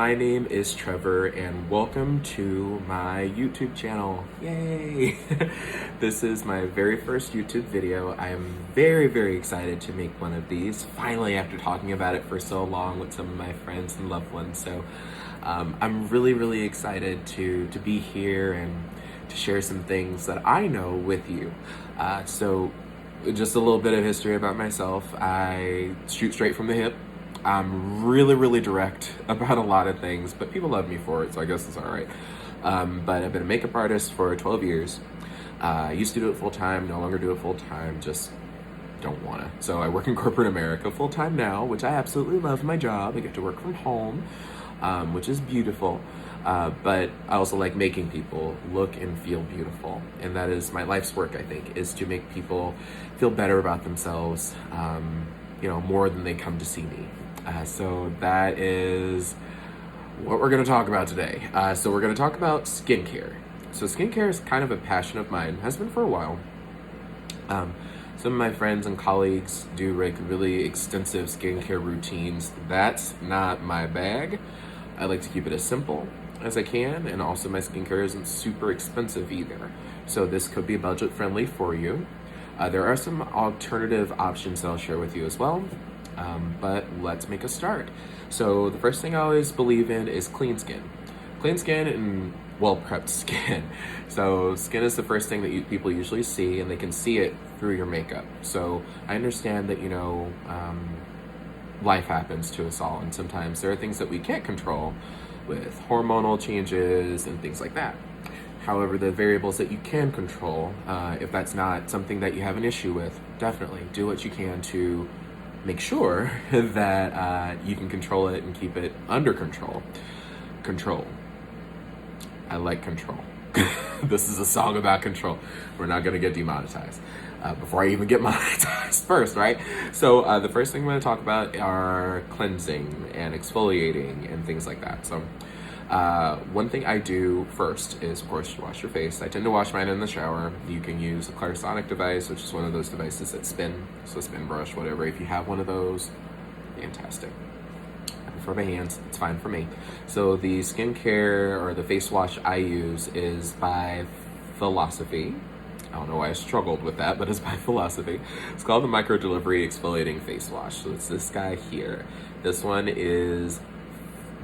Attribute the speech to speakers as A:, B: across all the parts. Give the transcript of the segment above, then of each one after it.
A: my name is Trevor and welcome to my YouTube channel. Yay! This is my very first YouTube video. I am very excited to make one of these, finally, after talking about it for so long with some of my friends and loved ones. So I'm really excited to be here and to share some things that I know with you. So just a little bit of history about myself. I shoot straight from the hip. I'm really direct about a lot of things, but people love me for it, so I guess it's all right. But I've been a makeup artist for 12 years. I used to do it full time, no longer do it full time, just don't wanna. So I work in corporate America full time now, which I absolutely love my job. I get to work from home, which is beautiful. But I also like making people look and feel beautiful. And that is my life's work, I think, is to make people feel better about themselves, more than they come to see me. So that is what we're gonna talk about today. So we're gonna talk about skincare. So skincare is kind of a passion of mine, has been for a while. Some of my friends and colleagues do like really extensive skincare routines. That's not my bag. I like to keep it as simple as I can, and also my skincare isn't super expensive either. So this could be budget friendly for you. There are some alternative options that I'll share with you as well, but let's make a start. So the first thing I always believe in is clean skin. Clean skin and well-prepped skin. So skin is the first thing that people usually see, and they can see it through your makeup. So I understand that, life happens to us all, and sometimes there are things that we can't control with hormonal changes and things like that. However, the variables that you can control, if that's not something that you have an issue with, definitely do what you can to make sure that you can control it and keep it under control. Control. I like control. This is a song about control. We're not gonna get demonetized. Before I even get monetized first, right? So the first thing I'm gonna talk about are cleansing and exfoliating and things like that. So one thing I do first is, of course, wash your face. I tend to wash mine in the shower. You can use a Clarisonic device, which is one of those devices that spin, so a spin brush, whatever. If you have one of those, fantastic. For my hands, it's fine for me. So the skincare or the face wash I use is by Philosophy. I don't know why I struggled with that, but it's by Philosophy. It's called the Microdelivery Exfoliating Face Wash. So it's this guy here. This one is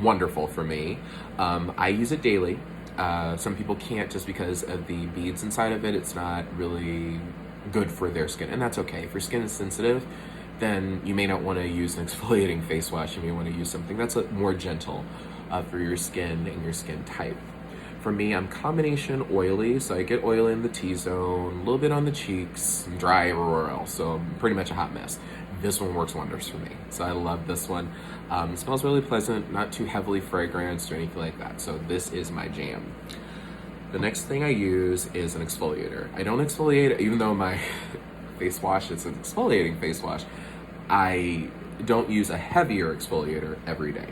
A: wonderful for me. I use it daily. Some people can't just because of the beads inside of it. It's not really good for their skin, and that's okay. If your skin is sensitive, then you may not want to use an exfoliating face wash. You may want to use something that's more gentle for your skin and your skin type. For me, I'm combination oily, so I get oil in the T-zone, a little bit on the cheeks, and dry everywhere else, so I'm pretty much a hot mess. This one works wonders for me, so I love this one. It smells really pleasant, not too heavily fragranced or anything like that, so this is my jam. The next thing I use is an exfoliator. I don't exfoliate, even though my face wash is an exfoliating face wash, I don't use a heavier exfoliator every day.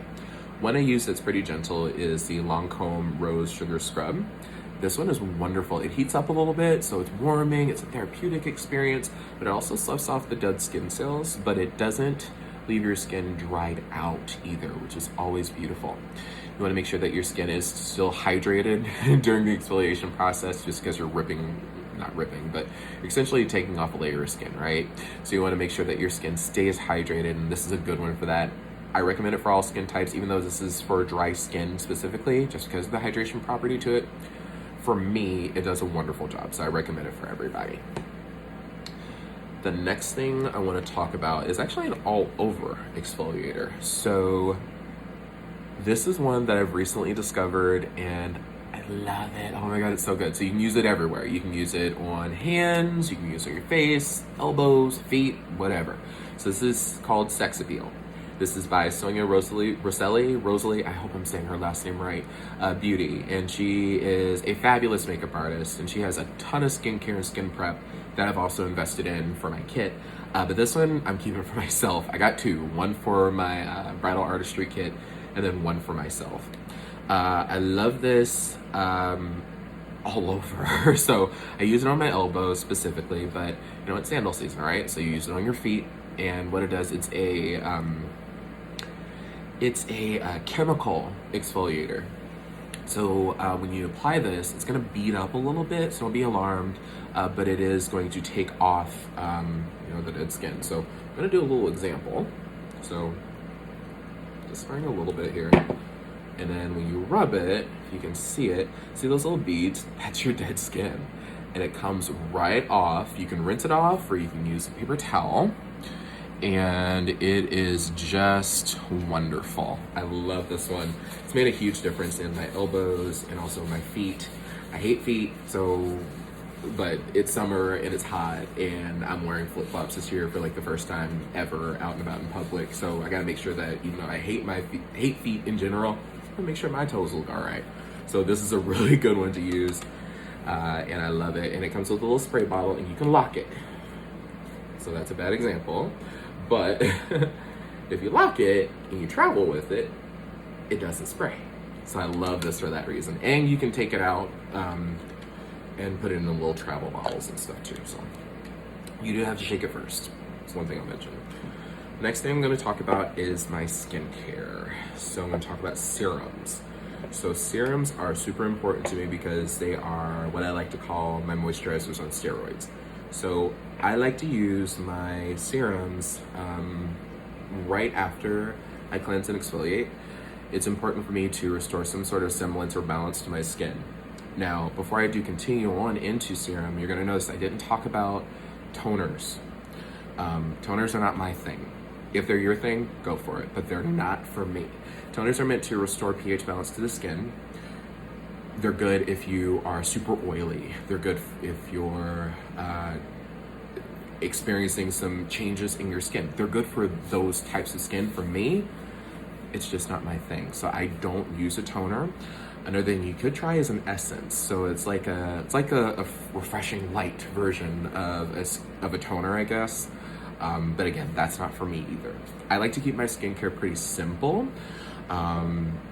A: One I use that's pretty gentle is the Lancôme Rose Sugar Scrub. This one is wonderful. It heats up a little bit, so it's warming, it's a therapeutic experience, but it also sloughs off the dead skin cells, but it doesn't leave your skin dried out either, which is always beautiful. You wanna make sure that your skin is still hydrated during the exfoliation process, just because you're not ripping, but essentially taking off a layer of skin, right? So you wanna make sure that your skin stays hydrated, and this is a good one for that. I recommend it for all skin types, even though this is for dry skin specifically, just because of the hydration property to it. For me, it does a wonderful job, so I recommend it for everybody. The next thing I want to talk about is actually an all-over exfoliator. So this is one that I've recently discovered, and I love it. Oh my god, it's so good. So you can use it everywhere. You can use it on hands, you can use it on your face, elbows, feet, whatever. So this is called Sex Appeal. This is by Sonia Rosalie, I hope I'm saying her last name right, Beauty. And she is a fabulous makeup artist, and she has a ton of skincare and skin prep that I've also invested in for my kit. But this one, I'm keeping for myself. I got two, one for my bridal artistry kit, and then one for myself. I love this all over. So I use it on my elbows specifically, but it's sandal season, right? So you use it on your feet, and what it does, It's a chemical exfoliator. So when you apply this, it's going to bead up a little bit, so don't be alarmed, but it is going to take off, the dead skin. So I'm going to do a little example. So just spraying a little bit here, and then when you rub it, you can see it. See those little beads? That's your dead skin, and it comes right off. You can rinse it off, or you can use a paper towel. And it is just wonderful. I love this one. It's made a huge difference in my elbows and also my feet. I hate feet, but it's summer and it's hot, and I'm wearing flip-flops this year for like the first time ever out and about in public. So I gotta make sure that even though I hate feet in general, I gotta make sure my toes look all right. So this is a really good one to use, and I love it. And it comes with a little spray bottle, and you can lock it. So that's a bad example. But if you lock it and you travel with it, it doesn't spray. So I love this for that reason. And you can take it out and put it in the little travel bottles and stuff too. So you do have to shake it first. That's one thing I'll mention. Next thing I'm going to talk about is my skincare. So I'm going to talk about serums. So serums are super important to me because they are what I like to call my moisturizers on steroids. So I like to use my serums right after I cleanse and exfoliate. It's important for me to restore some sort of semblance or balance to my skin. Now, before I do continue on into serum, you're gonna notice I didn't talk about toners. Toners are not my thing. If they're your thing, go for it, but they're not for me. Toners are meant to restore pH balance to the skin. They're good if you are super oily. They're good if you're experiencing some changes in your skin. They're good for those types of skin. For me, it's just not my thing. So I don't use a toner. Another thing you could try is an essence. So it's like a refreshing light version of a toner, I guess. But again, that's not for me either. I like to keep my skincare pretty simple.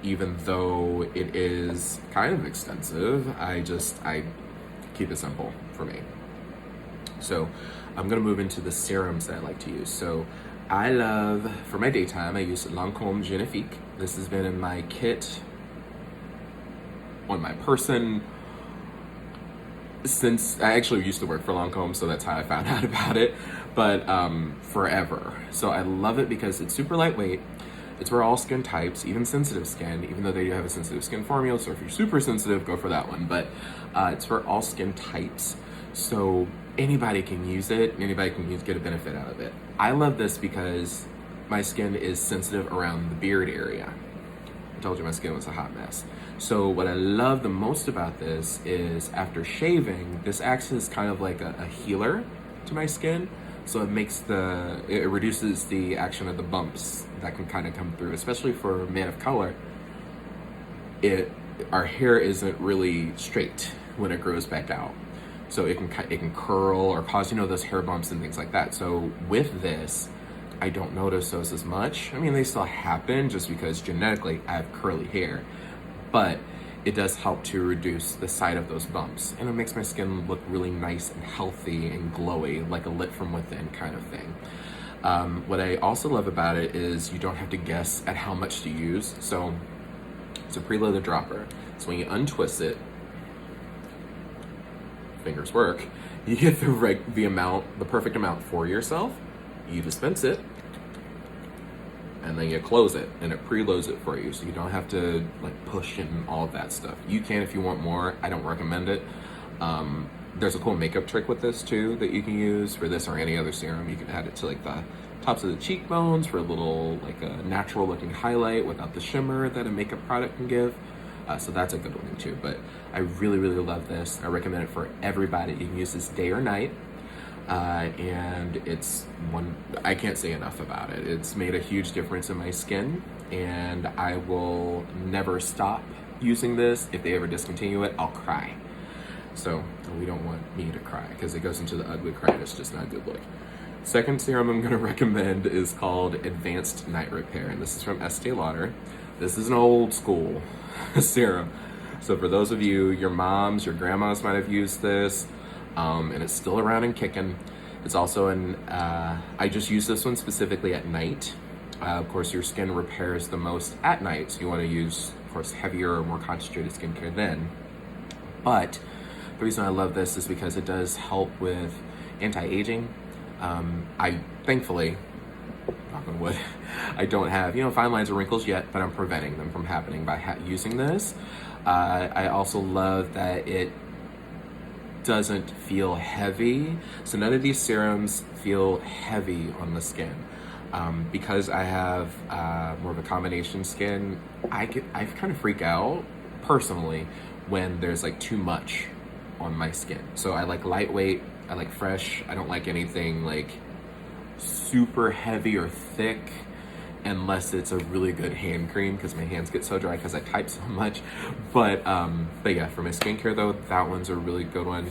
A: Even though it is kind of extensive, I keep it simple for me. So I'm gonna move into the serums that I like to use. So I love, for my daytime, I use Lancôme Genifique. This has been in my kit on my person since I actually used to work for Lancôme, so that's how I found out about it, but forever. So I love it because it's super lightweight. It's for all skin types, even sensitive skin, even though they do have a sensitive skin formula, so if you're super sensitive, go for that one. But it's for all skin types, so anybody can use it, and anybody can get a benefit out of it. I love this because my skin is sensitive around the beard area. I told you my skin was a hot mess. So what I love the most about this is after shaving, this acts as kind of like a healer to my skin. So it reduces the action of the bumps that can kind of come through, especially for men of color. Our hair isn't really straight when it grows back out. So it can curl or cause, those hair bumps and things like that. So with this, I don't notice those as much. I mean, they still happen just because genetically I have curly hair, but it does help to reduce the size of those bumps, and it makes my skin look really nice and healthy and glowy, like a lit from within kind of thing. What I also love about it is you don't have to guess at how much to use. So it's a preloaded dropper. So when you untwist it, fingers work, you get the perfect amount for yourself. You dispense it, and then you close it, and it preloads it for you, so you don't have to push and all of that stuff. You can if you want more. I don't recommend it. There's a cool makeup trick with this too that you can use for this or any other serum. You can add it to the tops of the cheekbones for a little a natural looking highlight without the shimmer that a makeup product can give. So that's a good one too. But I really, really love this. I recommend it for everybody. You can use this day or night. And I can't say enough about it. It's made a huge difference in my skin, and I will never stop using this. If they ever discontinue it, I'll cry. So we don't want me to cry because it goes into the ugly cry. It's just not a good look. Second serum I'm going to recommend is called Advanced Night Repair, and this is from Estée Lauder. This is an old school serum. So for those of you, your moms, your grandmas might have used this. And it's still around and kicking. It's also I just use this one specifically at night. Of course, your skin repairs the most at night, so you want to use, of course, heavier or more concentrated skincare then. But the reason I love this is because it does help with anti-aging. I thankfully, knock on wood, I don't have, fine lines or wrinkles yet, but I'm preventing them from happening by using this. I also love that it doesn't feel heavy. So none of these serums feel heavy on the skin. Because I have more of a combination skin, I kind of freak out personally when there's like too much on my skin. So I like lightweight, I like fresh, I don't like anything like super heavy or thick unless it's a really good hand cream because my hands get so dry because I type so much. But yeah, for my skincare though, that one's a really good one.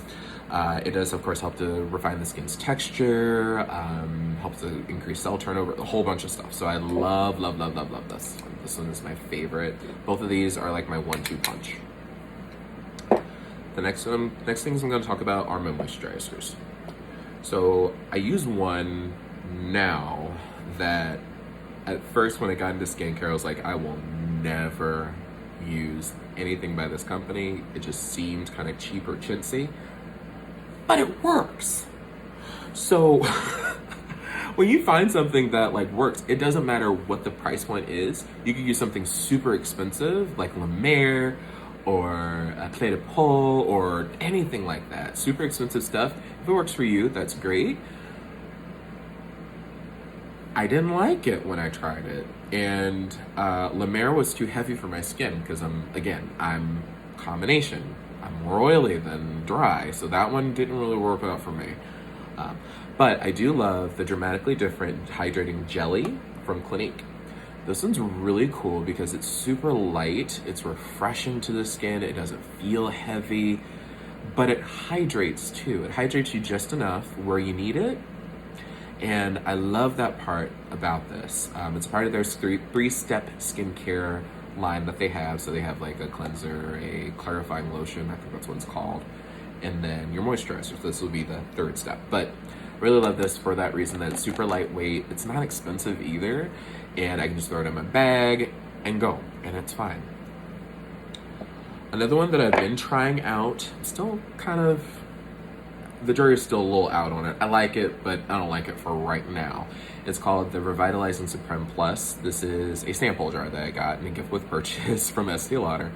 A: It does, of course, help to refine the skin's texture, helps to increase cell turnover, a whole bunch of stuff. So I love this one. This one is my favorite. Both of these are like my 1-2 punch. The next things I'm going to talk about are my moisturizers. So I use one now that at first when I got into skincare, I was like, I will never use anything by this company. It just seemed kind of cheap or chintzy. But it works. So when you find something that like works, it doesn't matter what the price point is. You could use something super expensive like La Mer or Clé de Peau or anything like that. Super expensive stuff. If it works for you, that's great. I didn't like it when I tried it. And La Mer was too heavy for my skin because I'm combination. I'm more oily than dry, so that one didn't really work out for me. But I do love the Dramatically Different Hydrating Jelly from Clinique. This one's really cool because it's super light, it's refreshing to the skin, it doesn't feel heavy, but it hydrates too. It hydrates you just enough where you need it. And I love that part about this. It's part of their three-step skincare line that they have. So they have like a cleanser, a clarifying lotion, I think that's what it's called, and then your moisturizer. So this will be the third step. But really love this for that reason that it's super lightweight. It's not expensive either, and I can just throw it in my bag and go, and it's fine. Another one that I've been trying out, still kind of, the jury's still a little out on it. I like it, but I don't like it for right now. It's called the Revitalizing Supreme Plus. This is a sample jar that I got in a gift with purchase from Estée Lauder.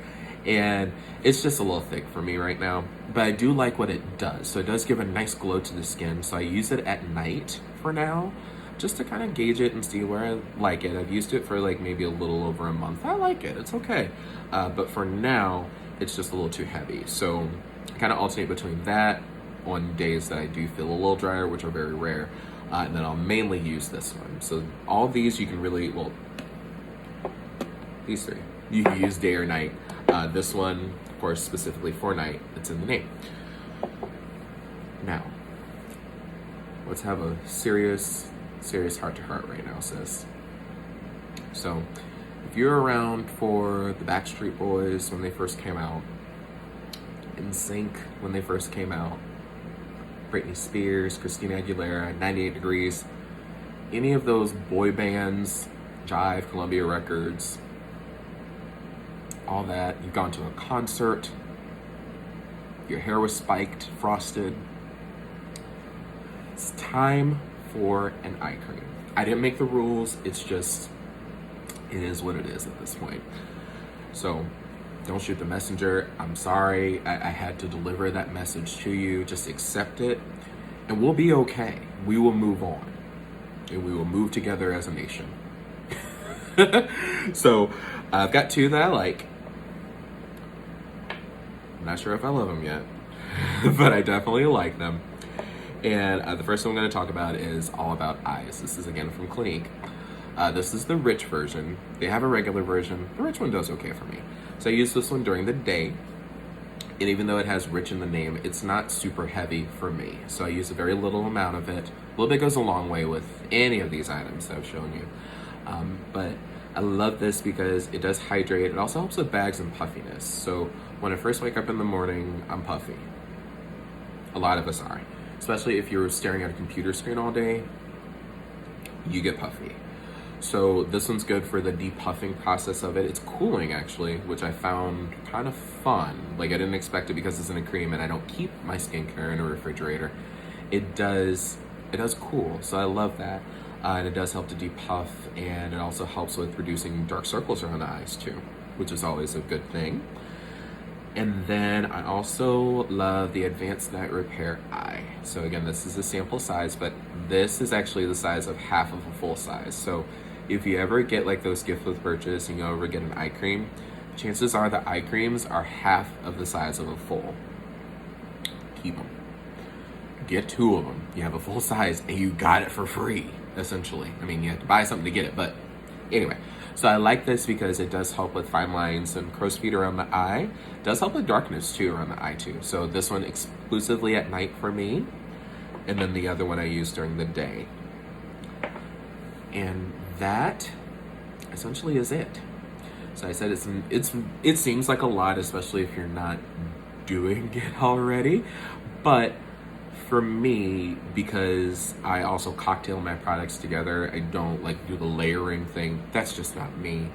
A: And it's just a little thick for me right now, but I do like what it does. So it does give a nice glow to the skin. So I use it at night for now, just to kind of gauge it and see where I like it. I've used it for like maybe a little over a month. I like it, it's okay. But for now, it's just a little too heavy. So I kind of alternate between that on days that I do feel a little drier, which are very rare. And then I'll mainly use this one. So all these you can really, well, these three, you can use day or night. This one, of course, specifically for night, it's in the name. Now, let's have a serious heart-to-heart right now, sis. So, if you're around for the Backstreet Boys when they first came out, NSYNC when they first came out, Britney Spears, Christina Aguilera, 98 Degrees, any of those boy bands, Jive, Columbia Records, all that, you've gone to a concert, your hair was spiked, frosted, it's time for an eye cream. I didn't make the rules, it's just, it is what it is at this point. So, don't shoot the messenger. I'm sorry, I had to deliver that message to you. Just accept it, and we'll be okay. We will move on, and we will move together as a nation. So, I've got two that I like. I'm not sure if I love them yet, but I definitely like them. And the first one I'm going to talk about is All About Eyes. This is again from Clinique. This is the rich version. They have a regular version. The rich one does okay for me. So I use this one during the day, and even though it has rich in the name, it's not super heavy for me. So I use a very little amount of it. A little bit goes a long way with any of these items that I've shown you. But I love this because it does hydrate. It also helps with bags and puffiness. So when I first wake up in the morning, I'm puffy. A lot of us are. Especially if you're staring at a computer screen all day, you get puffy. So this one's good for the depuffing process of it. It's cooling actually, which I found kind of fun. Like I didn't expect it because it's in a cream and I don't keep my skincare in a refrigerator. It does cool, so I love that. And it does help to depuff, and it also helps with reducing dark circles around the eyes too, which is always a good thing. And then I also love the Advanced Night Repair Eye. So again, this is a sample size, but this is actually the size of half of a full size. So if you ever get like those gift with purchase and you ever get an eye cream, chances are the eye creams are half of the size of a full. Keep them. Get 2 of them. You have a full size and you got it for free, essentially. I mean, you have to buy something to get it, but anyway. So I like this because it does help with fine lines and crow's feet around the eye. It does help with darkness too around the eye too. So this one exclusively at night for me, and then the other one I use during the day. And that essentially is it. So I said it seems like a lot, especially if you're not doing it already, but for me, because I also cocktail my products together, I don't like do the layering thing. That's just not me.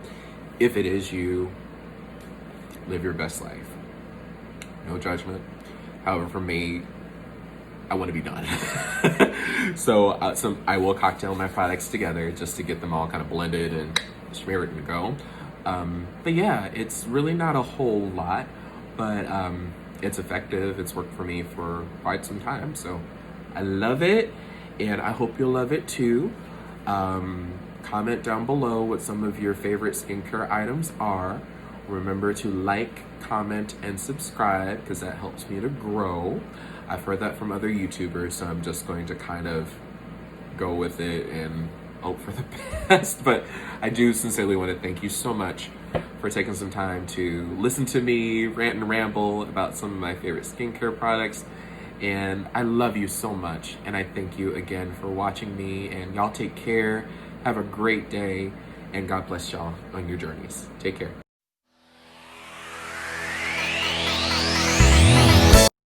A: If it is you, live your best life. No judgment. However, for me, I want to be done. So I will cocktail my products together just to get them all kind of blended and smeared and go. But yeah, it's really not a whole lot, but it's effective. It's worked for me for quite some time, so I love it, and I hope you'll love it too. Comment down below what some of your favorite skincare items are. Remember to like, comment, and subscribe because that helps me to grow. I've heard that from other YouTubers, so I'm just going to kind of go with it and hope for the best. But I do sincerely want to thank you so much for taking some time to listen to me rant and ramble about some of my favorite skincare products. And I love you so much, and I thank you again for watching me, and y'all take care. Have a great day, and God bless y'all on your journeys. Take care.